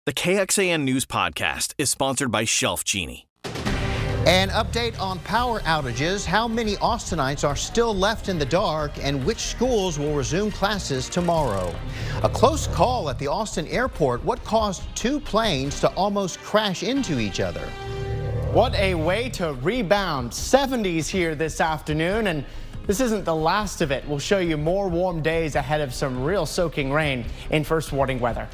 The KXAN News Podcast is sponsored by Shelf Genie. An update on power outages, how many Austinites are still left in the dark, and which schools will resume classes tomorrow. A close call at the Austin airport. What caused two planes to almost crash into each other? What a way to rebound. 70s here this afternoon, and this isn't the last of it. We'll show you more warm days ahead of some real soaking rain in first warning weather.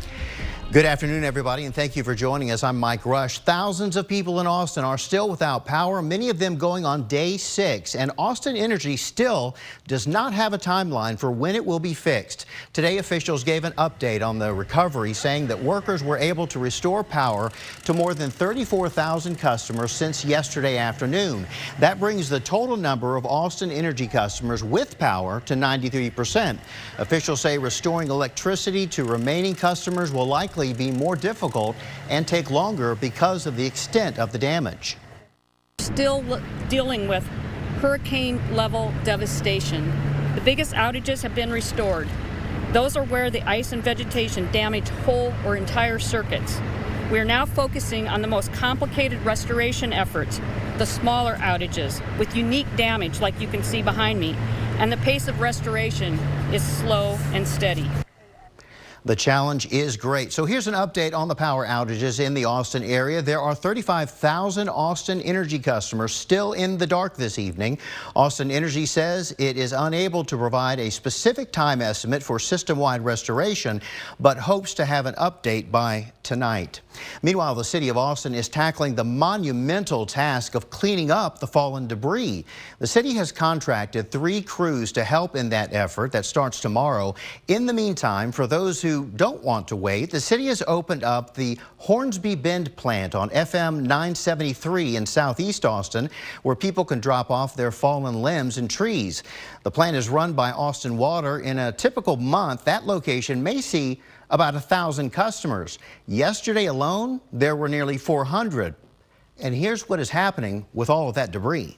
Good afternoon, everybody, and thank you for joining us. I'm Mike Rush. Thousands of people in Austin are still without power, many of them going on day 6. And Austin Energy still does not have a timeline for when it will be fixed. Today, officials gave an update on the recovery, saying that workers were able to restore power to more than 34,000 customers since yesterday afternoon. That brings the total number of Austin Energy customers with power to 93%. Officials say restoring electricity to remaining customers will likely be more difficult and take longer because of the extent of the damage. Still dealing with hurricane level devastation. The biggest outages have been restored. Those are where the ice and vegetation damage whole or entire circuits. We are now focusing on the most complicated restoration efforts, the smaller outages with unique damage like you can see behind me, and the pace of restoration is slow and steady. The challenge is great. So here's an update on the power outages in the Austin area. There are 35,000 Austin Energy customers still in the dark this evening. Austin Energy says it is unable to provide a specific time estimate for system-wide restoration, but hopes to have an update by tonight. Meanwhile, the city of Austin is tackling the monumental task of cleaning up the fallen debris. The city has contracted 3 crews to help in that effort that starts tomorrow. In the meantime, for those who don't want to wait, the city has opened up the Hornsby Bend plant on FM 973 in southeast Austin, where people can drop off their fallen limbs and trees. The plant is run by Austin Water. In a typical month, that location may see about 1,000 customers. Yesterday alone, there were nearly 400. And here's what is happening with all of that debris.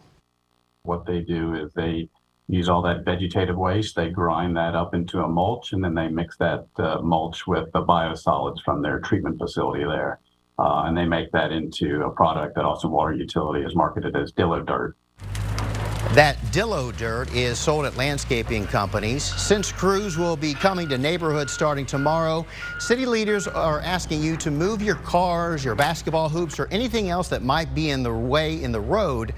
What they do is they use all that vegetative waste, they grind that up into a mulch, and then they mix that mulch with the biosolids from their treatment facility there. And they make that into a product that Austin Water Utility has marketed as Dillo Dirt. That Dillo Dirt is sold at landscaping companies. Since crews will be coming to neighborhoods starting tomorrow, city leaders are asking you to move your cars, your basketball hoops, or anything else that might be in the way in the road.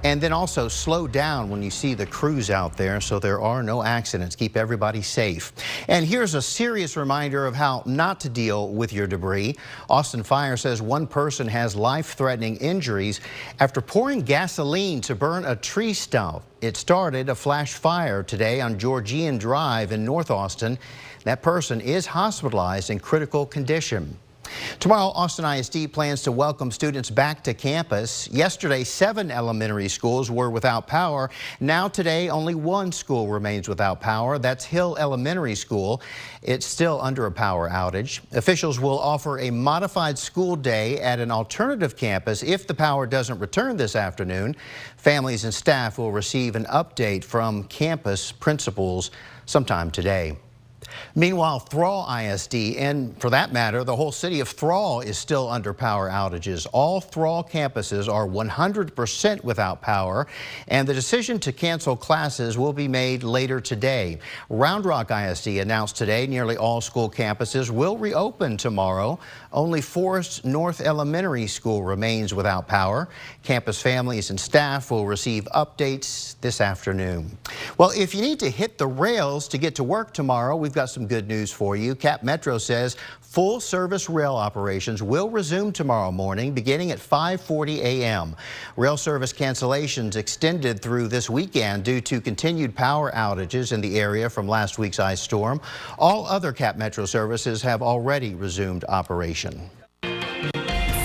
And then also slow down when you see the crews out there so there are no accidents. Keep everybody safe. And here's a serious reminder of how not to deal with your debris. Austin Fire says one person has life-threatening injuries after pouring gasoline to burn a tree stump. It started a flash fire today on Georgian Drive in North Austin. That person is hospitalized in critical condition. Tomorrow, Austin ISD plans to welcome students back to campus. Yesterday, 7 elementary schools were without power. Now today, only 1 school remains without power. That's Hill Elementary School. It's still under a power outage. Officials will offer a modified school day at an alternative campus if the power doesn't return this afternoon. Families and staff will receive an update from campus principals sometime today. Meanwhile, Thrall ISD, and for that matter, the whole city of Thrall is still under power outages. All Thrall campuses are 100% without power, and the decision to cancel classes will be made later today. Round Rock ISD announced today nearly all school campuses will reopen tomorrow. Only Forest North Elementary School remains without power. Campus families and staff will receive updates this afternoon. Well, if you need to hit the rails to get to work tomorrow, we've got some good news for you. Cap Metro says full service rail operations will resume tomorrow morning beginning at 5:40 a.m. Rail service cancellations extended through this weekend due to continued power outages in the area from last week's ice storm. All other Cap Metro services have already resumed operation.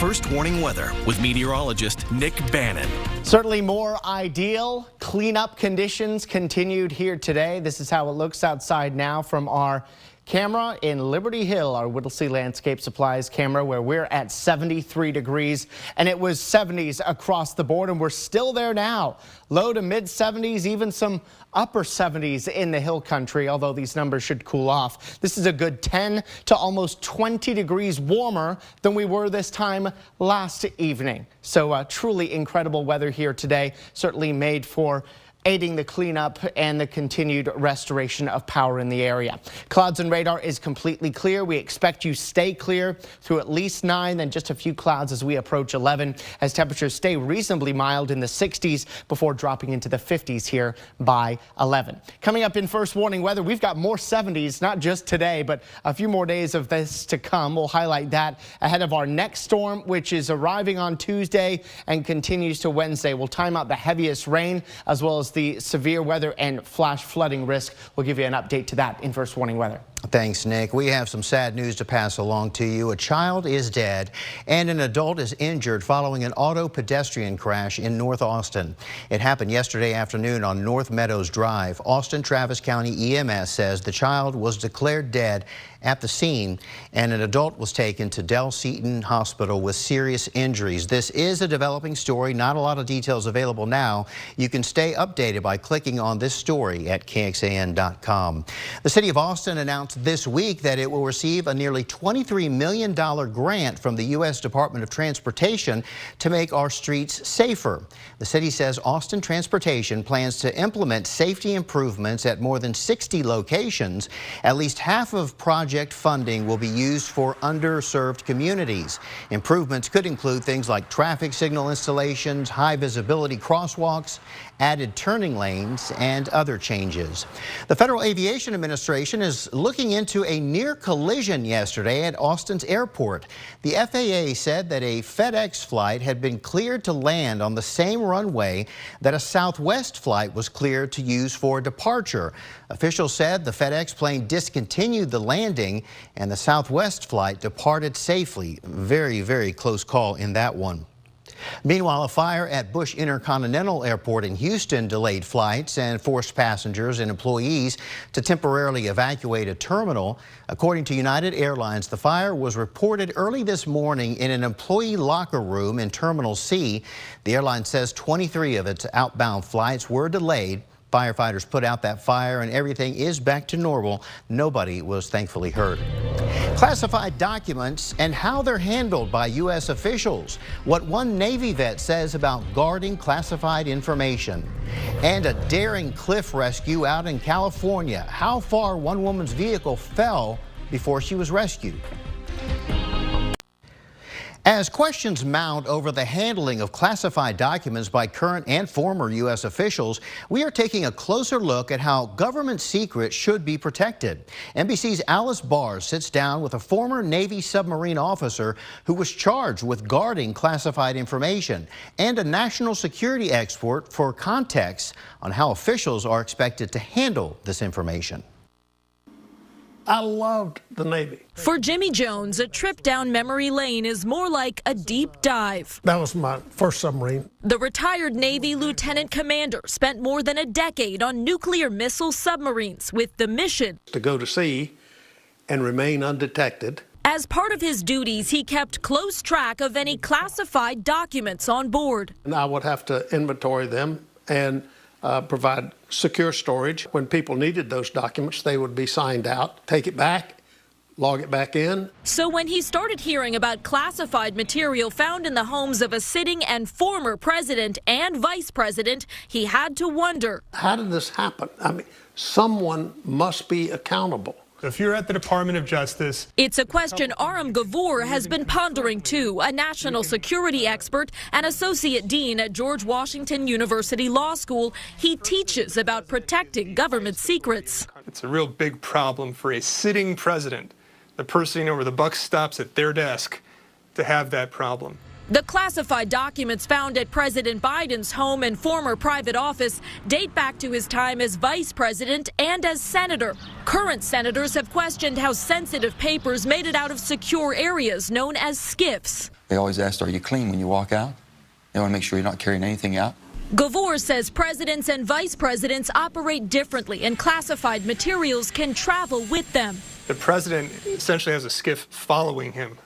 First warning weather with meteorologist Nick Bannon. Certainly more ideal. Cleanup conditions continued here today. This is how it looks outside now from our camera in Liberty Hill, our Whittlesey Landscape Supplies camera, where we're at 73 degrees, and it was 70s across the board, and we're still there now. Low to mid 70s, even some upper 70s in the hill country, although these numbers should cool off. This is a good 10 to almost 20 degrees warmer than we were this time last evening. So truly incredible weather here today, certainly made for aiding the cleanup and the continued restoration of power in the area. Clouds and radar is completely clear. We expect you stay clear through at least 9, then just a few clouds as we approach 11, as temperatures stay reasonably mild in the 60s before dropping into the 50s here by 11. Coming up in first warning weather, we've got more 70s, not just today, but a few more days of this to come. We'll highlight that ahead of our next storm, which is arriving on Tuesday and continues to Wednesday. We'll time out the heaviest rain as well as the severe weather and flash flooding risk. We'll give you an update to that in first warning weather. Thanks, Nick. We have some sad news to pass along to you. A child is dead and an adult is injured following an auto pedestrian crash in North Austin. It happened yesterday afternoon on North Meadows Drive. Austin Travis County EMS says the child was declared dead at the scene and an adult was taken to Del Seaton Hospital with serious injuries. This is a developing story. Not a lot of details available now. You can stay updated by clicking on this story at KXAN.com. The city of Austin announced this week that it will receive a nearly $23 million grant from the U.S. Department of Transportation to make our streets safer. The city says Austin Transportation plans to implement safety improvements at more than 60 locations. At least half of project funding will be used for underserved communities. Improvements could include things like traffic signal installations, high visibility crosswalks, added turning lanes, and other changes. The Federal Aviation Administration is looking into a near collision yesterday at Austin's airport. The FAA said that a FedEx flight had been cleared to land on the same runway that a Southwest flight was cleared to use for departure. Officials said the FedEx plane discontinued the landing and the Southwest flight departed safely. Very, very close call in that one. Meanwhile, a fire at Bush Intercontinental Airport in Houston delayed flights and forced passengers and employees to temporarily evacuate a terminal. According to United Airlines, the fire was reported early this morning in an employee locker room in Terminal C. The airline says 23 of its outbound flights were delayed. Firefighters put out that fire and everything is back to normal. Nobody was thankfully hurt. Classified documents and how they're handled by U.S. officials. What one Navy vet says about guarding classified information. And a daring cliff rescue out in California. How far one woman's vehicle fell before she was rescued. As questions mount over the handling of classified documents by current and former U.S. officials, we are taking a closer look at how government secrets should be protected. NBC's Alice Barr sits down with a former Navy submarine officer who was charged with guarding classified information and a national security expert for context on how officials are expected to handle this information. I loved the Navy. For Jimmy Jones, a trip down memory lane is more like a deep dive. That was my first submarine. The retired Navy lieutenant commander spent more than a decade on nuclear missile submarines with the mission To go to sea and remain undetected. As part of his duties, he kept close track of any classified documents on board. And I would have to inventory them and provide secure storage. When people needed those documents, they would be signed out, take it back, log it back in. So when he started hearing about classified material found in the homes of a sitting and former president and vice president, he had to wonder. How did this happen? I mean, someone must be accountable. If you're at the Department of Justice. It's a question Aram Gavour has been pondering too, a national security expert and associate dean at George Washington University Law School. He teaches about protecting government secrets. It's a real big problem for a sitting president, the person where the buck stops at their desk, to have that problem. The classified documents found at President Biden's home and former private office date back to his time as vice president and as senator. Current senators have questioned how sensitive papers made it out of secure areas known as SCIFs. They always ask, are you clean when you walk out? They want to make sure you're not carrying anything out. Gavor says presidents and vice presidents operate differently and classified materials can travel with them. The president essentially has a skiff following him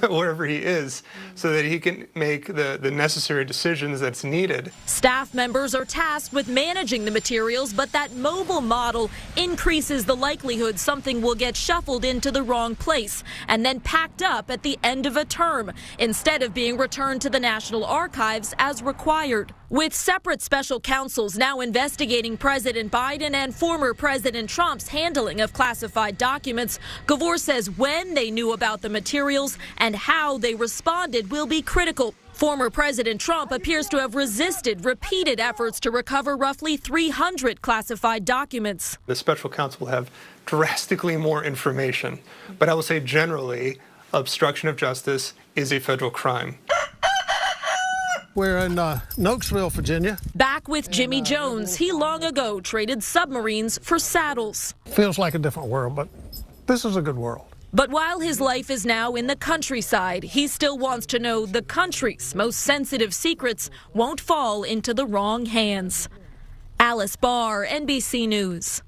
wherever he is so that he can make the necessary decisions that's needed. Staff members are tasked with managing the materials, but that mobile model increases the likelihood something will get shuffled into the wrong place and then packed up at the end of a term instead of being returned to the National Archives as required. With separate special counsels now investigating President Biden and former President Trump's handling of classified documents, Gavor says when they knew about the materials and how they responded will be critical. Former President Trump appears to have resisted repeated efforts to recover roughly 300 classified documents. The special counsel will have drastically more information, but I will say generally, obstruction of justice is a federal crime. We're in Nokesville, Virginia. Back with Jimmy Jones, he long ago traded submarines for saddles. Feels like a different world, but this is a good world. But while his life is now in the countryside, he still wants to know the country's most sensitive secrets won't fall into the wrong hands. Alice Barr, NBC News.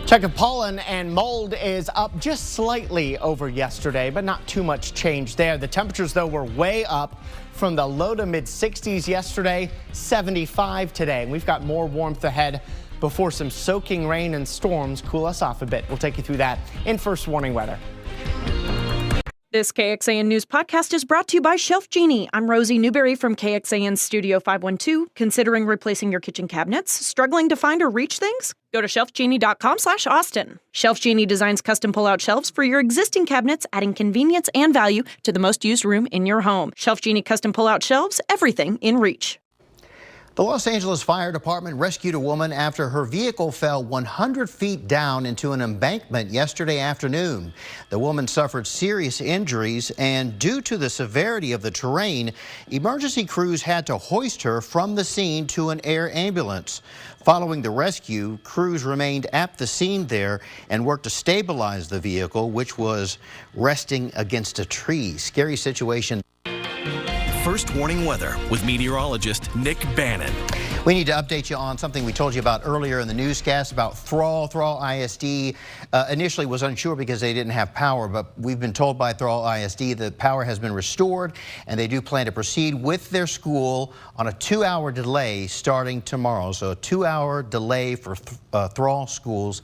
Check of pollen and mold is up just slightly over yesterday, but not too much change there. The temperatures, though, were way up from the low to mid 60s yesterday, 75 today. And we've got more warmth ahead before some soaking rain and storms cool us off a bit. We'll take you through that in First Warning Weather. This KXAN News podcast is brought to you by Shelf Genie. I'm Rosie Newberry from KXAN Studio 512. Considering replacing your kitchen cabinets? Struggling to find or reach things? Go to shelfgenie.com/Austin. Shelf Genie designs custom pull-out shelves for your existing cabinets, adding convenience and value to the most used room in your home. Shelf Genie custom pull-out shelves, everything in reach. The Los Angeles Fire Department rescued a woman after her vehicle fell 100 feet down into an embankment yesterday afternoon. The woman suffered serious injuries, and due to the severity of the terrain, emergency crews had to hoist her from the scene to an air ambulance. Following the rescue, crews remained at the scene there and worked to stabilize the vehicle, which was resting against a tree. Scary situation. First Warning Weather with meteorologist Nick Bannon. We need to update you on something we told you about earlier in the newscast about Thrall. Thrall ISD initially was unsure because they didn't have power, but we've been told by Thrall ISD that power has been restored, and they do plan to proceed with their school on a 2-hour delay starting tomorrow. So a 2-hour delay for Thrall schools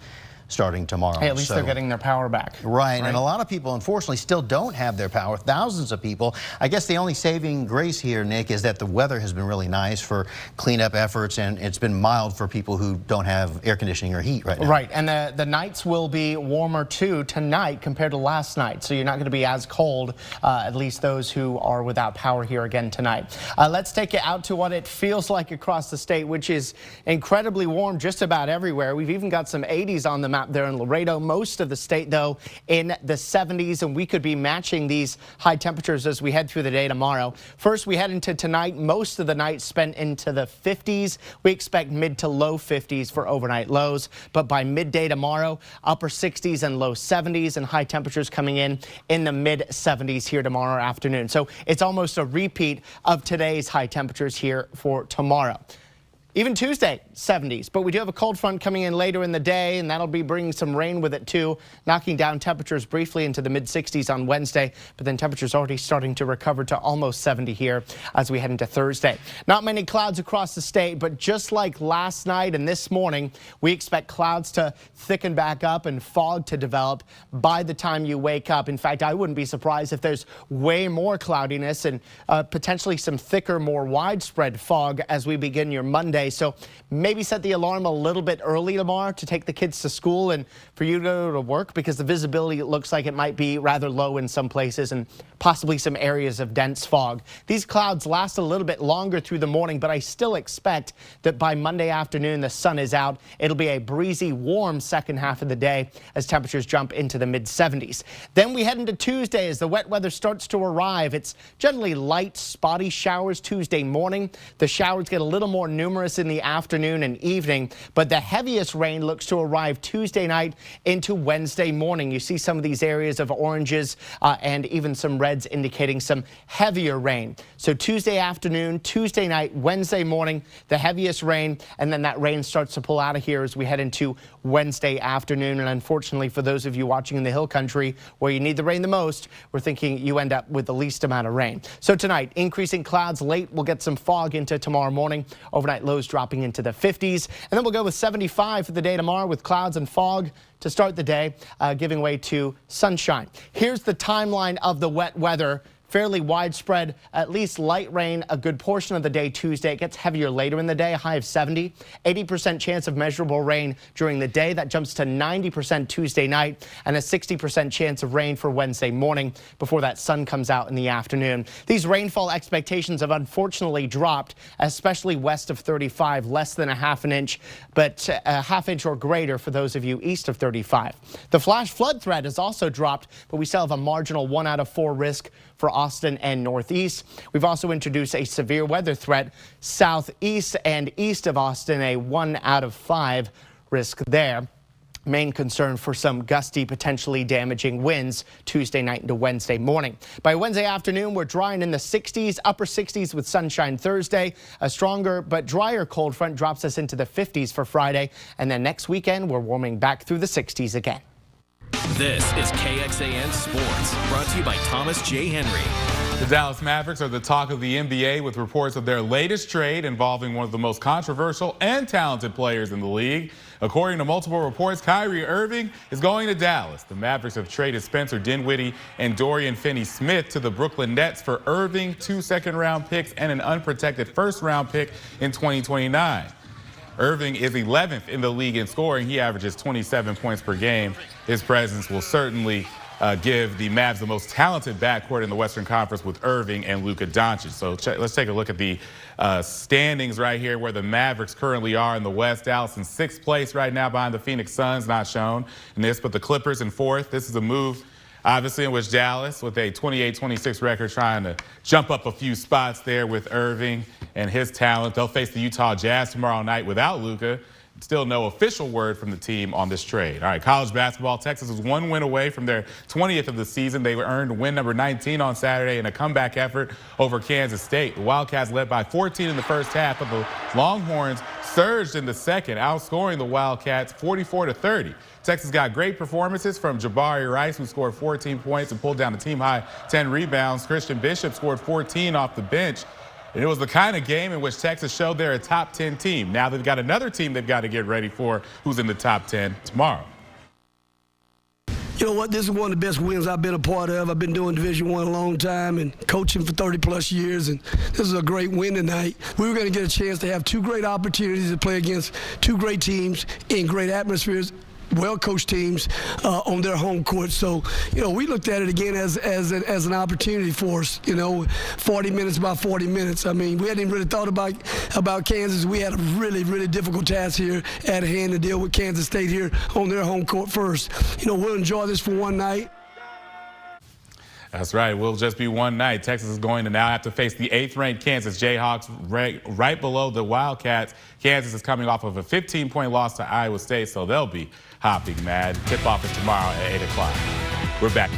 starting tomorrow. Hey, at least they're getting their power back. Right, and a lot of people, unfortunately, still don't have their power. Thousands of people. I guess the only saving grace here, Nick, is that the weather has been really nice for cleanup efforts, and it's been mild for people who don't have air conditioning or heat right now. Right, and the nights will be warmer, too, tonight compared to last night, so you're not going to be as cold, at least those who are without power here again tonight. Let's take it out to what it feels like across the state, which is incredibly warm just about everywhere. We've even got some 80s on the map there in Laredo. Most of the state, though, in the 70s, and we could be matching these high temperatures as we head through the day tomorrow. First, we head into tonight. Most of the night spent into the 50s. We expect mid to low 50s for overnight lows, but by midday tomorrow, upper 60s and low 70s, and high temperatures coming in the mid 70s here tomorrow afternoon. So it's almost a repeat of today's high temperatures here for tomorrow. Even Tuesday, 70s, but we do have a cold front coming in later in the day, and that'll be bringing some rain with it too, knocking down temperatures briefly into the mid 60s on Wednesday, but then temperatures already starting to recover to almost 70 here as we head into Thursday. Not many clouds across the state, but just like last night and this morning, we expect clouds to thicken back up and fog to develop by the time you wake up. In fact, I wouldn't be surprised if there's way more cloudiness and potentially some thicker, more widespread fog as we begin your Monday. So maybe set the alarm a little bit early tomorrow to take the kids to school and for you to go to work, because the visibility looks like it might be rather low in some places and possibly some areas of dense fog. These clouds last a little bit longer through the morning, but I still expect that by Monday afternoon the sun is out. It'll be a breezy, warm second half of the day as temperatures jump into the mid 70s. Then we head into Tuesday as the wet weather starts to arrive. It's generally light, spotty showers Tuesday morning. The showers get a little more numerous showers in the afternoon and evening, but the heaviest rain looks to arrive Tuesday night into Wednesday morning. You see some of these areas of oranges and even some reds indicating some heavier rain. So Tuesday afternoon, Tuesday night, Wednesday morning, the heaviest rain, and then that rain starts to pull out of here as we head into Wednesday afternoon. And unfortunately, for those of you watching in the hill country where you need the rain the most, we're thinking you end up with the least amount of rain. So tonight, increasing clouds late. We'll get some fog into tomorrow morning. Overnight lows dropping into the 50s. And then we'll go with 75 for the day tomorrow with clouds and fog to start the day, giving way to sunshine. Here's the timeline of the wet weather. Fairly widespread, at least light rain a good portion of the day Tuesday. It gets heavier later in the day, a high of 70. 80% chance of measurable rain during the day. That jumps to 90% Tuesday night and a 60% chance of rain for Wednesday morning before that sun comes out in the afternoon. These rainfall expectations have unfortunately dropped, especially west of 35, less than a half an inch, but a half inch or greater for those of you east of 35. The flash flood threat has also dropped, but we still have a marginal 1 out of 4 risk for Austin and Northeast. We've also introduced a severe weather threat southeast and east of Austin, a 1 out of 5 risk there. Main concern for some gusty, potentially damaging winds Tuesday night into Wednesday morning. By Wednesday afternoon, we're drying in the 60s, upper 60s with sunshine Thursday. A stronger but drier cold front drops us into the 50s for Friday. And then next weekend, we're warming back through the 60s again. This is KXAN Sports, brought to you by Thomas J. Henry. The Dallas Mavericks are the talk of the NBA with reports of their latest trade involving one of the most controversial and talented players in the league. According to multiple reports, Kyrie Irving is going to Dallas. The Mavericks have traded Spencer Dinwiddie and Dorian Finney-Smith to the Brooklyn Nets for Irving, 2 second-round picks, and an unprotected first-round pick in 2029. Irving is 11th in the league in scoring. He averages 27 points per game. His presence will certainly give the Mavs the most talented backcourt in the Western Conference with Irving and Luka Doncic. So let's take a look at the standings right here where the Mavericks currently are in the West. Dallas in 6th place right now behind the Phoenix Suns, not shown in this, but the Clippers in 4th. This is a move, obviously, in which Dallas, with a 28-26 record, trying to jump up a few spots there with Irving and his talent. They'll face the Utah Jazz tomorrow night without Luka. Still no official word from the team on this trade. All right, college basketball. Texas was 1 win away from their 20th of the season. They earned win number 19 on Saturday in a comeback effort over Kansas State. The Wildcats led by 14 in the first half, but the Longhorns surged in the second, outscoring the Wildcats 44-30. Texas got great performances from Jabari Rice, who scored 14 points and pulled down the team-high 10 rebounds. Christian Bishop scored 14 off the bench. And it was the kind of game in which Texas showed they're a top 10 team. Now they've got another team they've got to get ready for who's in the top 10 tomorrow. You know what? This is one of the best wins I've been a part of. I've been doing Division I a long time and coaching for 30-plus years, and this is a great win tonight. We were going to get a chance to have 2 great opportunities to play against 2 great teams in great atmospheres, well-coached teams on their home court. So, you know, we looked at it again as an opportunity for us, 40 minutes by 40 minutes. I mean, we hadn't even really thought about Kansas. We had a really, really difficult task here at hand to deal with Kansas State here on their home court first. We'll enjoy this for one night. That's right. It will just be one night. Texas is going to now have to face the 8th-ranked Kansas Jayhawks right below the Wildcats. Kansas is coming off of a 15-point loss to Iowa State, so they'll be hopping mad. Tip-off is tomorrow at 8 o'clock. We're back.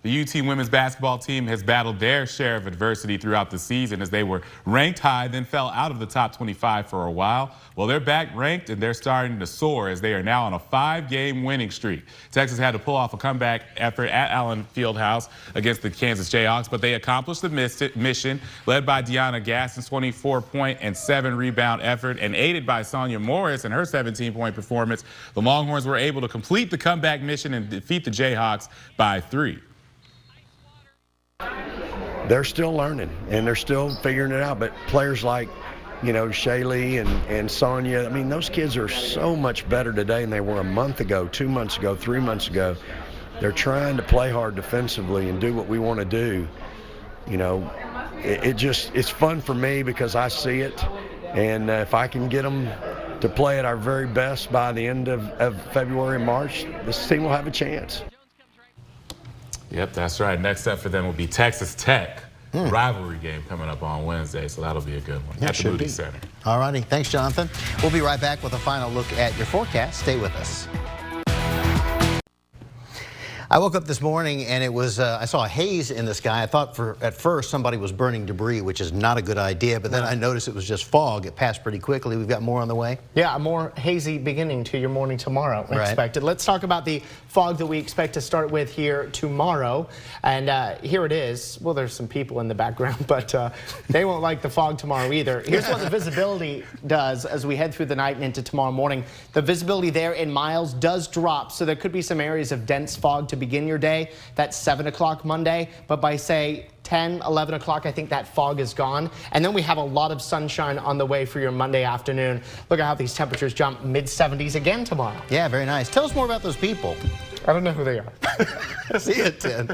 The UT women's basketball team has battled their share of adversity throughout the season as they were ranked high, then fell out of the top 25 for a while. Well, they're back ranked and they're starting to soar as they are now on a 5-game winning streak. Texas had to pull off a comeback effort at Allen Fieldhouse against the Kansas Jayhawks, but they accomplished the mission, led by Deanna Gaston's 24-point and 7-rebound effort and aided by Sonia Morris and her 17-point performance. The Longhorns were able to complete the comeback mission and defeat the Jayhawks by 3. They're still learning and they're still figuring it out. But players like, Shaylee and Sonia, I mean, those kids are so much better today than they were a month ago, 2 months ago, 3 months ago. They're trying to play hard defensively and do what we want to do. It's fun for me because I see it. And if I can get them to play at our very best by the end of February and March, this team will have a chance. Yep, that's right. Next up for them will be Texas Tech rivalry game coming up on Wednesday, so that'll be a good one at the Moody Center. All righty. Thanks, Jonathan. We'll be right back with a final look at your forecast. Stay with us. I woke up this morning and it was, I saw a haze in the sky. I thought at first somebody was burning debris, which is not a good idea, but then I noticed it was just fog. It passed pretty quickly. We've got more on the way. Yeah, a more hazy beginning to your morning tomorrow expected. Let's talk about the fog that we expect to start with here tomorrow. And here it is. Well, there's some people in the background, but they won't like the fog tomorrow either. Here's what the visibility does as we head through the night and into tomorrow morning. The visibility there in miles does drop, so there could be some areas of dense fog to begin your day. That's 7 o'clock Monday, but by say 10, 11 o'clock, I think that fog is gone. And then we have a lot of sunshine on the way for your Monday afternoon. Look at how these temperatures jump mid-70s again tomorrow. Yeah, very nice. Tell us more about those people. I don't know who they are. See you at 10.